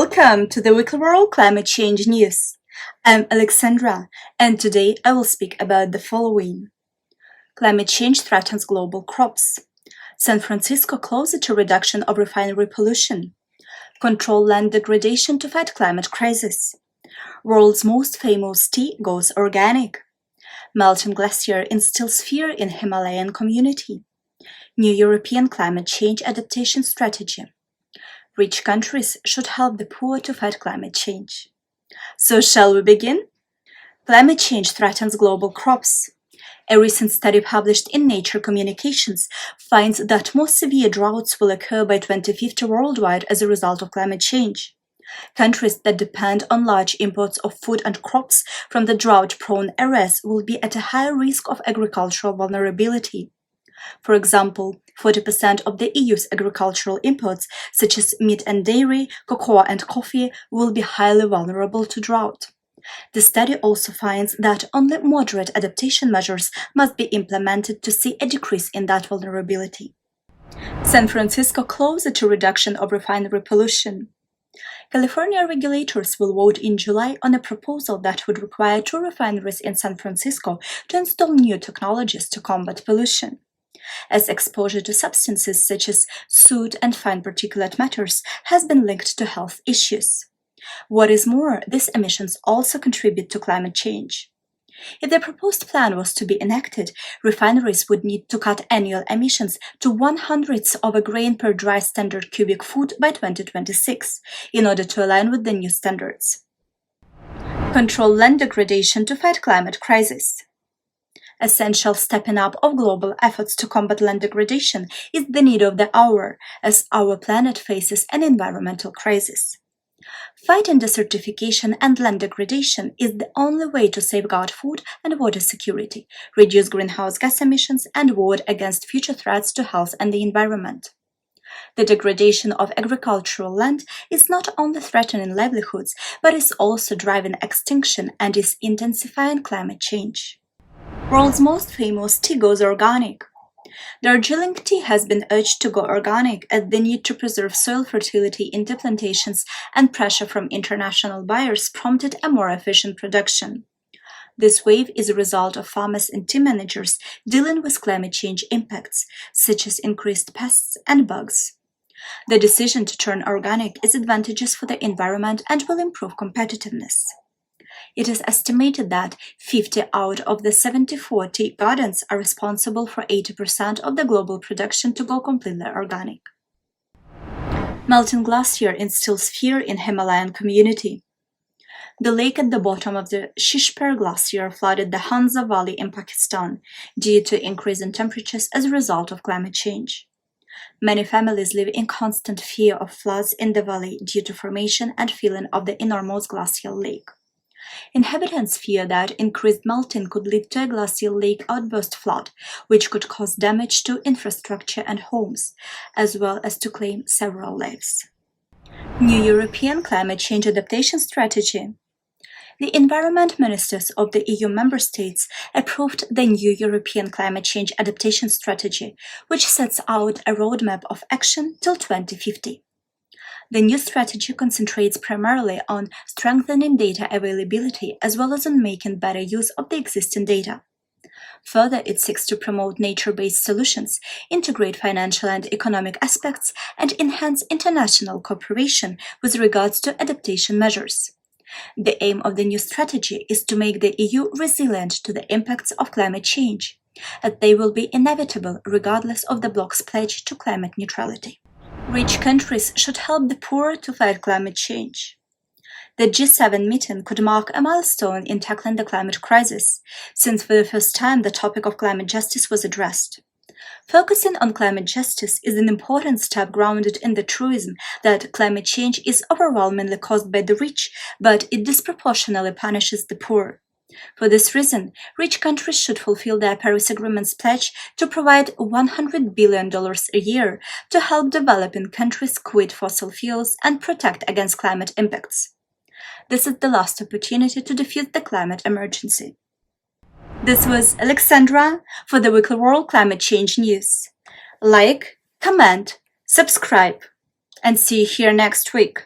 Welcome to the Weekly World Climate Change News. I'm Alexandra, and today I will speak about the following. Climate change threatens global crops. San Francisco closer to reduction of refinery pollution. Control land degradation to fight climate crisis. World's most famous tea goes organic. Melting glacier instills fear in Himalayan community. New European climate change adaptation strategy. Rich countries should help the poor to fight climate change. So shall we begin? Climate change threatens global crops. A recent study published in Nature Communications finds that more severe droughts will occur by 2050 worldwide as a result of climate change. Countries that depend on large imports of food and crops from the drought-prone areas will be at a higher risk of agricultural vulnerability. For example, 40% of the EU's agricultural imports, such as meat and dairy, cocoa and coffee, will be highly vulnerable to drought. The study also finds that only moderate adaptation measures must be implemented to see a decrease in that vulnerability. San Francisco closer to reduction of refinery pollution. California regulators will vote in July on a proposal that would require 2 refineries in San Francisco to install new technologies to combat pollution, as exposure to substances such as soot and fine particulate matters has been linked to health issues. What is more, these emissions also contribute to climate change. If the proposed plan was to be enacted, refineries would need to cut annual emissions to 1/100th of a grain per dry standard cubic foot by 2026 in order to align with the new standards. Control land degradation to fight climate crisis. Essential stepping up of global efforts to combat land degradation is the need of the hour as our planet faces an environmental crisis. Fighting desertification and land degradation is the only way to safeguard food and water security, reduce greenhouse gas emissions, and ward against future threats to health and the environment. The degradation of agricultural land is not only threatening livelihoods, but is also driving extinction and is intensifying climate change. World's most famous tea goes organic. Darjeeling Tea has been urged to go organic as the need to preserve soil fertility in tea plantations and pressure from international buyers prompted a more efficient production. This wave is a result of farmers and tea managers dealing with climate change impacts, such as increased pests and bugs. The decision to turn organic is advantageous for the environment and will improve competitiveness. It is estimated that 50 out of the 74 tea gardens are responsible for 80% of the global production to go completely organic. Melting glacier instills fear in Himalayan community. The lake at the bottom of the Shishper Glacier flooded the Hansa Valley in Pakistan due to increasing temperatures as a result of climate change. Many families live in constant fear of floods in the valley due to formation and filling of the enormous glacial lake. Inhabitants fear that increased melting could lead to a glacial lake outburst flood, which could cause damage to infrastructure and homes, as well as to claim several lives. New European Climate Change Adaptation Strategy. The environment ministers of the EU member states approved the new European Climate Change Adaptation Strategy, which sets out a roadmap of action till 2050. The new strategy concentrates primarily on strengthening data availability as well as on making better use of the existing data. Further, it seeks to promote nature-based solutions, integrate financial and economic aspects, and enhance international cooperation with regards to adaptation measures. The aim of the new strategy is to make the EU resilient to the impacts of climate change, as they will be inevitable regardless of the bloc's pledge to climate neutrality. Rich countries should help the poor to fight climate change. The G7 meeting could mark a milestone in tackling the climate crisis, since for the first time the topic of climate justice was addressed. Focusing on climate justice is an important step grounded in the truism that climate change is overwhelmingly caused by the rich, but it disproportionately punishes the poor. For this reason, rich countries should fulfill their Paris Agreement's pledge to provide $100 billion a year to help developing countries quit fossil fuels and protect against climate impacts. This is the last opportunity to defeat the climate emergency. This was Alexandra for the Weekly World Climate Change News. Like, comment, subscribe, and see you here next week.